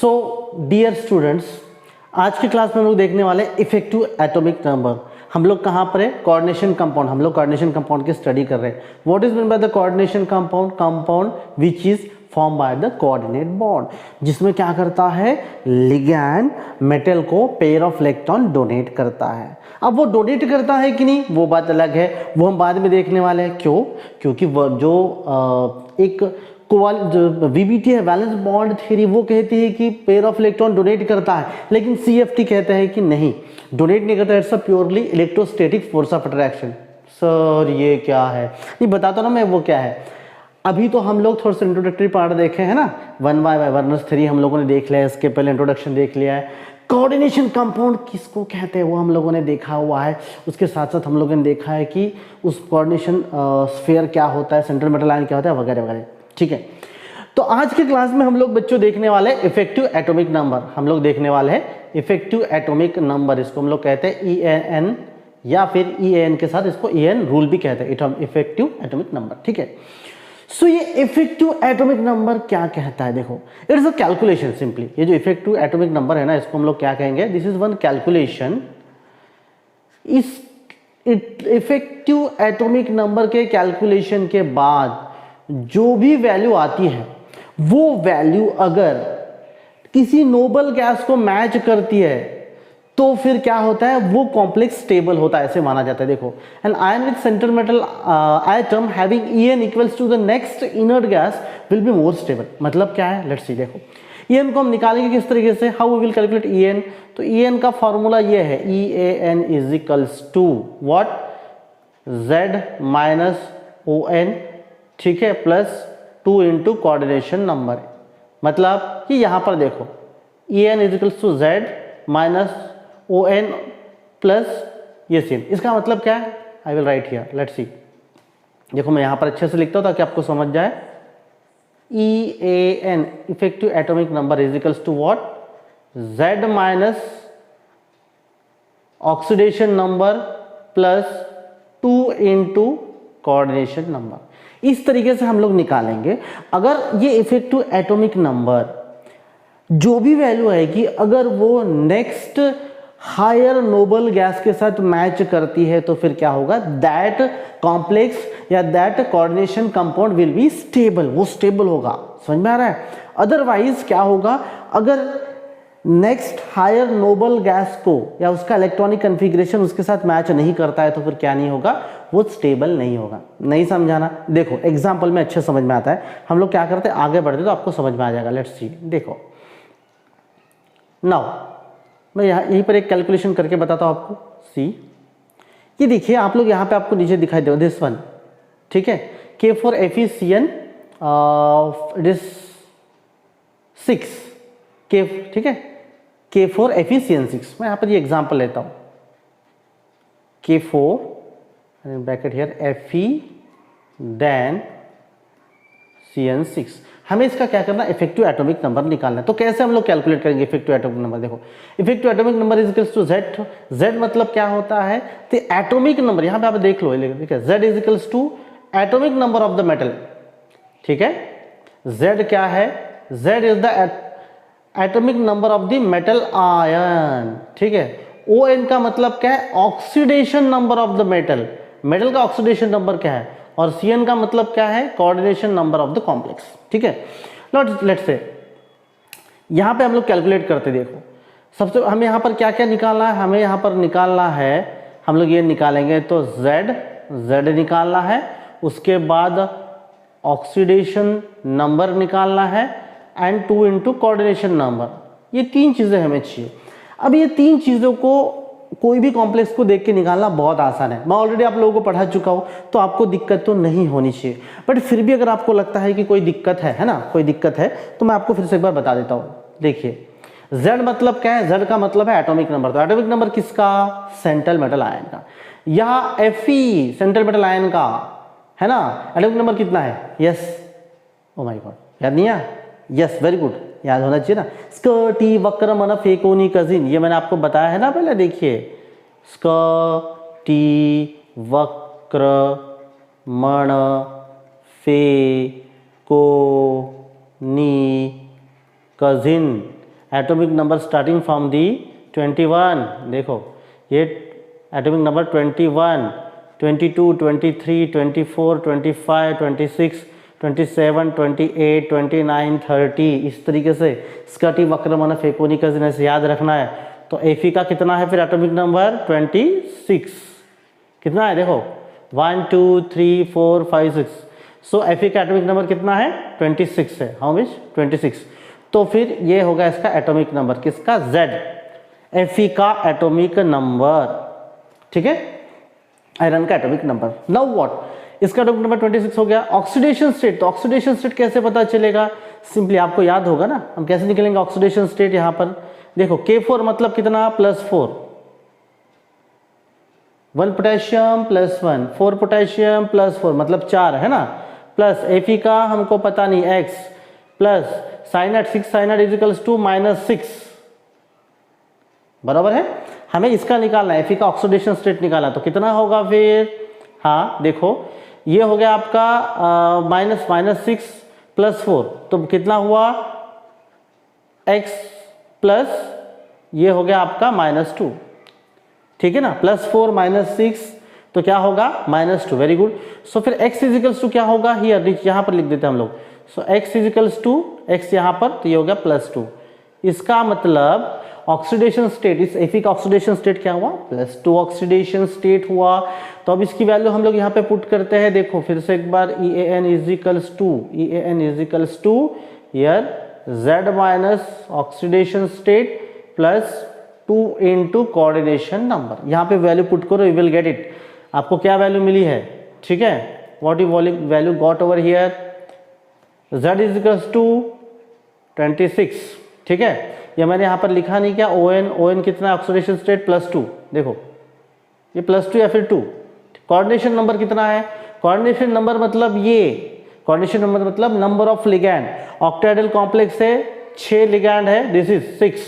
So dear students, आज की class में हम लोग देखने वाले इफेक्टिव एटॉमिक नंबर। हम लोग कहाँ पर है? Coordination compound. हम लोग कोऑर्डिनेशन कंपाउंड की स्टडी कर रहे हैं। What is mean by the coordination compound? Compound which is form by the coordinate bond, जिसमें क्या करता है? लिगैंड मेटल को पेयर ऑफ इलेक्ट्रॉन डोनेट करता है। अब वो डोनेट करता है कि नहीं, वो बात अलग है, वो हम बाद में देखने वाले हैं। क्यों? क्योंकि वो जो एक जो वीबीटी है, वैलेंस बॉन्ड थ्योरी, वो कहती है कि पेयर ऑफ इलेक्ट्रॉन डोनेट करता है, लेकिन सीएफटी कहता है कि नहीं, डोनेट नहीं करता। It's a purely electrostatic force of attraction. Sir ये क्या है? नहीं बताता ना मैं वो क्या है। अभी तो हम लोग थोड़ा सा इंट्रोडक्टरी पार्ट देखे हैं ना, 1 वर्नर्स थ्योरी हम लोगों ने देख लिया है, इसके पहले इंट्रोडक्शन देख लिया है। कोऑर्डिनेशन कंपाउंड किसको कहते हैं वो हम लोगों ने देखा हुआ है। उसके साथ साथ हम लोगों ने देखा है कि उस कोऑर्डिनेशन स्फीयर क्या होता है, सेंट्रल मेटल आयन क्या होता है, वगैरह वगैरह। ठीक है, तो आज के क्लास में हम लोग बच्चों देखने वाले हैं इफेक्टिव एटॉमिक नंबर। हम लोग देखने वाले हैं इफेक्टिव एटॉमिक नंबर। इसको हम लोग कहते हैं EAN, या फिर EAN के साथ इसको EAN रूल भी कहते हैं, इफेक्टिव एटॉमिक नंबर। ठीक है, सो ये इफेक्टिव एटॉमिक नंबर क्या कहता है? देखो, it is a calculation simply. ये जो इफेक्टिव एटॉमिक नंबर है ना, इसको हम लोग क्या कहेंगे? This is one calculation. इस इफेक्टिव एटॉमिक नंबर के कैलकुलेशन के बाद जो भी वैल्यू आती है, वो वैल्यू अगर किसी नोबल गैस को मैच करती है तो फिर क्या होता है? वो कॉम्प्लेक्स स्टेबल होता है, ऐसे माना जाता है। देखो, an ion with central metal atom having EN equals to the next inert gas will be more stable. मतलब क्या है? Let's see. देखो, EN को हम निकालेंगे किस तरीके से? How we will calculate EN? तो EN का फॉर्मूला ये है, EAN is equals to what? Z minus ON, ठीक है, प्लस 2 इंटू कोऑर्डिनेशन नंबर। मतलब कि यहां पर देखो, EN is equals to Z minus ON plus ये सेम। इसका मतलब क्या है? I will write here, let's see. देखो, मैं यहां पर अच्छे से लिखता हूं ताकि आपको समझ जाए। EAN effective atomic number is equals to what? Z minus oxidation number plus 2 into coordination number. इस तरीके से हम लोग निकालेंगे। अगर ये इफेक्टिव एटॉमिक नंबर जो भी वैल्यू आएगी, अगर वो नेक्स्ट हायर नोबल गैस के साथ मैच करती है तो फिर क्या होगा? दैट कॉम्प्लेक्स या that coordination compound will be stable. वो स्टेबल होगा। समझ में आ रहा है? अदरवाइज क्या होगा? अगर नेक्स्ट हायर नोबल गैस को या उसका इलेक्ट्रॉनिक कॉन्फ़िगरेशन उसके साथ मैच नहीं करता है तो फिर क्या नहीं होगा? वो स्टेबल नहीं होगा। नहीं समझाना? देखो, एग्जांपल में अच्छे समझ में आता है। हम लोग क्या करते हैं, आगे बढ़ते तो आपको समझ में आ जाएगा। Let's see. देखो, नाउ मैं यहीं पर एक कैलकुलेशन करके बताता हूं आपको। सी, ये देखिए, आप लोग यहाँ पे आपको नीचे दिखाई दे दिस वन, ठीक है, K4FeCN इट इज 6 K, ठीक है, K4FeCN6। मैं यहाँ पर ये एग्जांपल लेता हूँ, K4 bracket here Fe then CN6। हमें इसका क्या करना है? इफेक्टिव एटॉमिक नंबर निकालना है। तो कैसे हम लोग कैलकुलेट करेंगे इफेक्टिव एटॉमिक नंबर? देखो, effective atomic number is equals to Z। Z मतलब क्या होता है? तो एटॉमिक नंबर, यहां पे आप देख लो, ठीक है, Z is equals to atomic number of the metal. ठीक है, Z क्या है? Z is the atomic number of the metal ion. ठीक है, ON का मतलब क्या है? Oxidation number of the metal. Metal का ऑक्सीडेशन नंबर क्या है? और CN का मतलब क्या है? Coordination number of the complex. ठीक है, लेट्स से यहां पे हम लोग कैलकुलेट करते। देखो, सबसे हमें यहां पर क्या क्या निकालना है? हमें यहां पर निकालना है, हम लोग ये निकालेंगे तो Z निकालना है। उसके बाद ऑक्सीडेशन नंबर निकालना है एंड 2 इंटू कोऑर्डिनेशन नंबर। ये 3 चीजें हमें चाहिए। अब ये 3 चीजों को कोई भी कॉम्प्लेक्स को देख के निकालना बहुत आसान है। मैं ऑलरेडी आप लोगों को पढ़ा चुका हूं, तो आपको दिक्कत तो नहीं होनी चाहिए। बट फिर भी अगर आपको लगता है कि कोई दिक्कत है ना, कोई दिक्कत है, तो मैं आपको फिर से एक बार बता देता हूं। देखिए, Z मतलब क्या है? Z का मतलब है एटॉमिक नंबर। तो एटॉमिक नंबर किसका? सेंट्रल मेटल आयन का। यहाँ Fe सेंट्रल मेटल आयन का है ना। एटॉमिक नंबर कितना है? यस, ओ माय गॉड, याद नहीं है? यस, वेरी गुड, याद होना चाहिए ना। स्कटी वक्र मन फेकोनी कजिन, ये मैंने आपको बताया है ना पहले। देखिए, स्कटी वक्र मण फेकोनी कजिन, atomic number starting from the 21, देखो ये एटॉमिक नंबर 21, 22, 23, 24, 25, 26, 27, 28, 29, 30, इस तरीके से स्कटी वक्रमण फेकोनिकस ऐसे याद रखना है। तो एफी का कितना है फिर एटॉमिक नंबर 26, कितना है देखो 1 2 3 4 5 6, सो एफी का एटॉमिक नंबर कितना है 26 है, हाउ मच 26। तो फिर ये होगा इसका एटॉमिक नंबर किसका Z, एफी का एटॉमिक नंबर, ठीक है, आयरन का एटॉमिक नंबर। नाउ व्हाट, इसका एटॉमिक नंबर 26 हो गया। ऑक्सीडेशन स्टेट, तो ऑक्सीडेशन स्टेट कैसे पता चलेगा, सिंपली आपको याद होगा ना, हम कैसे निकलेंगे ऑक्सीडेशन स्टेट। यहाँ पर देखो K4 मतलब कितना +4, 1 पोटेशियम +1, 4 पोटेशियम +4 मतलब 4 है ना, प्लस Fe का हमको पता नहीं X, plus cyanide 6 cyanide equals to -6, बराबर है। हमें इसका निकालना है, Fe का ऑक्सीडेशन स्टेट निकालना, तो कितना होगा फिर, हाँ देखो ये हो गया आपका -6 +4, तो कितना हुआ X प्लस ये हो गया आपका -2, ठीक है ना, +4 -6 तो क्या होगा -2, वेरी गुड। सो फिर x इजिकल्स टू क्या होगा, हियर यहाँ पर लिख देते हैं हम लोग। सो x इजिकल्स टू x यहाँ पर, तो ये हो गया +2। इसका मतलब ऑक्सीडेशन स्टेट, इस Fe का ऑक्सीडेशन स्टेट क्या हुआ +2 ऑक्सीडेशन स्टेट हुआ। तो अब इसकी वैल्यू हम लोग यहाँ पे पुट करते हैं, देखो फिर से एक बार EAN equals to here Z minus oxidation state plus 2 into coordination number, यहाँ पे वैल्यू पुट करो, यू विल गेट इट। आपको क्या वैल्यू मिली है, ठीक है, what you value got over here, Z is equals to 26, ठीक है। ये मैंने यहाँ पर लिखा नहीं क्या, ON कितना ऑक्सीडेशन स्टेट +2, देखो ये +2 या फिर 2। कोऑर्डिनेशन नंबर कितना है, कोऑर्डिनेशन नंबर मतलब ये, कोऑर्डिनेशन नंबर मतलब number of ligand, octahedral complex है 6 लिगैंड है, दिस इज 6,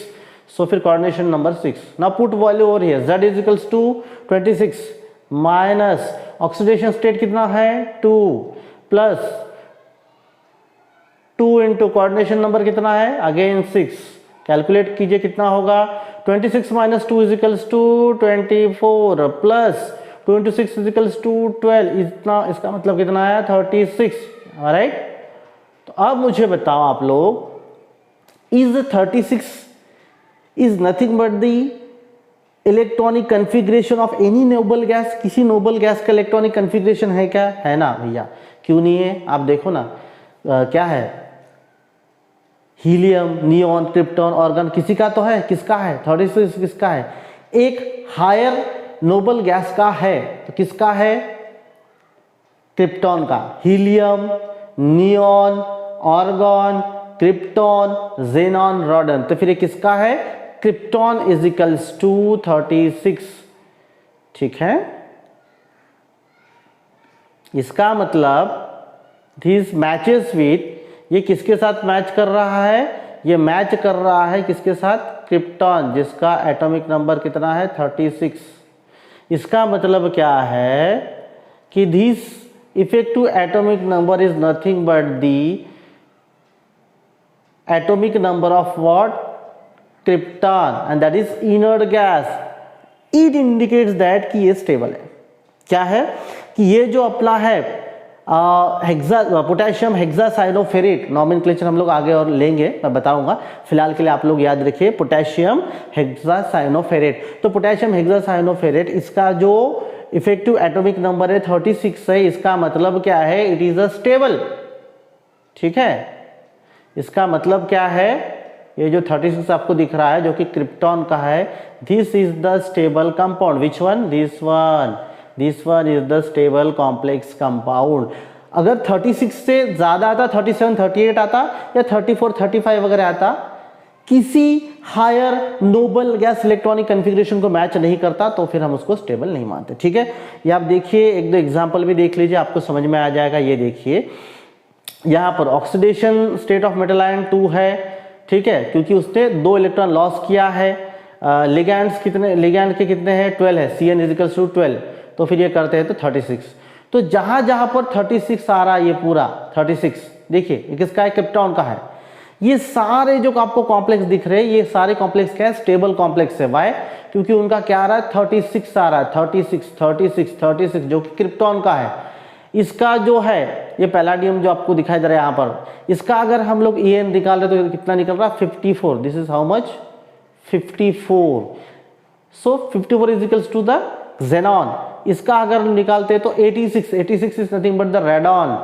सो फिर coordination number 6। Now put value over here, Z is equals to 26 minus oxidation state कितना है 2 प्लस 2 इंटू कोऑर्डिनेशन नंबर कितना है अगेन 6, कैलकुलेट कीजिए कितना होगा, 26 minus 2 is equals to 24 plus 2 into 6 is equals to 12, इतना, इसका मतलब कितना आया 36, राइट। तो अब मुझे बताओ आप लोग, is 36 is nothing but the electronic configuration of any noble gas, किसी नोबल गैस का इलेक्ट्रॉनिक कन्फिग्रेशन है क्या, है ना भैया, क्यों नहीं है, आप देखो ना क्या है, हीलियम, नियॉन, क्रिप्टॉन, ऑर्गन, किसी का तो है, किसका है 36 किसका है, एक हायर नोबल गैस का है, तो किसका है क्रिप्टॉन का, helium, neon, organ, krypton, xenon, रॉडन, तो फिर ये किसका है क्रिप्टॉन इज इक्वल्स टू 36, ठीक है। इसका मतलब दिस मैचेस विथ, ये किसके साथ मैच कर रहा है, ये मैच कर रहा है किसके साथ, क्रिप्टॉन, जिसका एटॉमिक नंबर कितना है 36। इसका मतलब क्या है कि this effective atomic number is nothing but the atomic number of what, krypton, and that is inert gas, it indicates that कि ये stable है, क्या है कि ये जो अपना है पोटेशियम हेक्सासाइनोफेरेट, नॉमेनक्लेचर हम लोग आगे और लेंगे, मैं बताऊंगा, फिलहाल के लिए आप लोग याद रखिए पोटेशियम हेक्सासाइनोफेरेट। तो पोटेशियम हेक्सासाइनोफेरेट इसका जो इफेक्टिव एटॉमिक नंबर है 36 है, इसका मतलब क्या है, इट इज अ स्टेबल, ठीक है। इसका मतलब क्या है, ये जो 36 आपको दिख रहा है जो कि क्रिप्टॉन का है, this is the stable compound, which one, this one is the stable complex compound. अगर 36 से ज्यादा आता, 37 38 आता या 34 35 वगैरह आता, किसी higher noble gas electronic configuration को मैच नहीं करता, तो फिर हम उसको स्टेबल नहीं मानते, ठीक है। ये आप देखिए, एक दो एग्जांपल भी देख लीजिए, आपको समझ में आ जाएगा। ये देखिए यहाँ पर oxidation state of metal ion 2 है, ठीक है, क्योंकि उसने 2 इलेक्ट्रॉन लॉस किया है। लिगैंड्स कितने, लिगैंड के कितने हैं 12 है, Cn इज टू 12, तो फिर ये करते हैं तो 36। तो जहां जहां पर 36 आ रहा है, ये पूरा 36 देखिए, ये किसका है क्रिप्टॉन का है, ये सारे जो आपको कॉम्प्लेक्स दिख रहे हैं ये सारे कॉम्प्लेक्स क्या है, स्टेबल कॉम्प्लेक्स है। वाई? क्योंकि उनका क्या आ रहा है, 36 आ रहा है, 36 जो कि क्रिप्टॉन का है। इसका जो है ये पैलाडियम जो आपको दिखाई दे रहा है यहाँ पर, इसका अगर हम लोग EN निकाल रहे तो कितना निकल रहा है, 54। This is how much, 54। So 54 is equals to the xenon। इसका अगर निकालते तो 86 is nothing but the radon.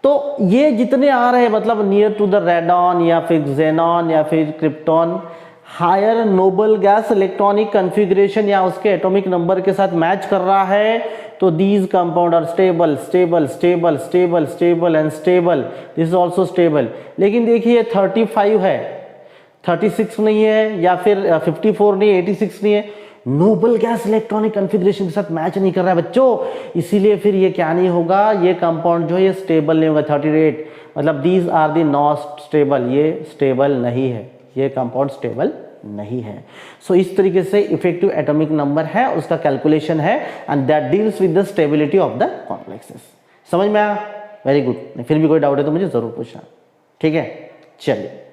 तो ये जितने आ रहे हैं मतलब नियर टू द रेडॉन या फिर xenon या फिर krypton, higher noble gas electronic configuration या उसके एटॉमिक नंबर के साथ मैच कर रहा है, तो these compound are stable and stable. This is also stable. लेकिन देखिए 35 है, 36 नहीं है, या फिर 54 नहीं है, 86 नहीं है, नोबल गैस इलेक्ट्रॉनिक कॉन्फ़िगरेशन के साथ मैच नहीं कर रहा है बच्चों, इसीलिए फिर ये क्या नहीं होगा, ये कंपाउंड जो है ये स्टेबल नहीं होगा। 38 मतलब these are the not stable, ये स्टेबल नहीं है, ये कंपाउंड स्टेबल नहीं है। सो इस तरीके से इफेक्टिव एटॉमिक नंबर है, उसका कैलकुलेशन है, and that deals with the stability of the complexes. समझ में आया? Very good. फिर भी कोई डाउट है तो मुझे जरूर पूछना, ठीक है? चलिए।